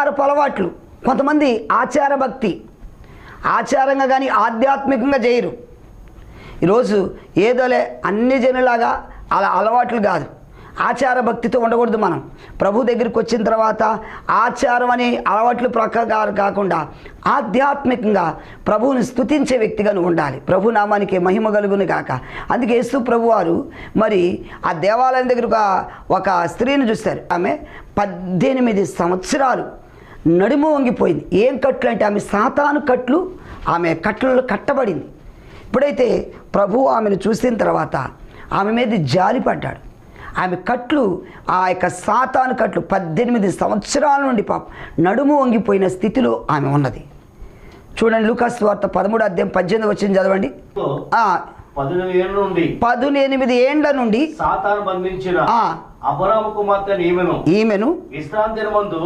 అలవాట్లు కొంతమంది ఆచార భక్తి ఆచారంగా కానీ ఆధ్యాత్మికంగా చేయరు. ఈరోజు ఏదోలే అన్ని జనులాగా అలా అలవాట్లు కాదు, ఆచార భక్తితో ఉండకూడదు. మనం ప్రభు దగ్గరికి వచ్చిన తర్వాత ఆచారం అనే అలవాట్లు ప్రకారం కాకుండా ఆధ్యాత్మికంగా ప్రభువుని స్తుతించే వ్యక్తిగా ఉండాలి. ప్రభు నామానికి మహిమ కలుగును కాక. అందుకే యేసు ప్రభు వారు మరి ఆ దేవాలయం దగ్గర ఒక స్త్రీని చూస్తారు. ఆమె 18 సంవత్సరాలు నడుము వంగిపోయింది. ఏం కట్లు అంటే ఆమె సాతాను కట్లు, ఆమె కట్లలో కట్టబడింది. ఇప్పుడైతే ప్రభు ఆమెను చూసిన తర్వాత ఆమె మీద జాలిపడ్డాడు. ఆమె కట్లు, ఆ యొక్క సాతాను కట్లు 18 సంవత్సరాల నుండి పాపం నడుము వంగిపోయిన స్థితిలో ఆమె ఉన్నది. చూడండి, లూకాసు సువార్త 13వ అధ్యాయం 18వ వచనం చదవండి. 18 ఏండ్ల నుండి సాతాను బంధించిన అబ్రాము కుమార్తె ఈమెను విశ్రాంతి దినమందు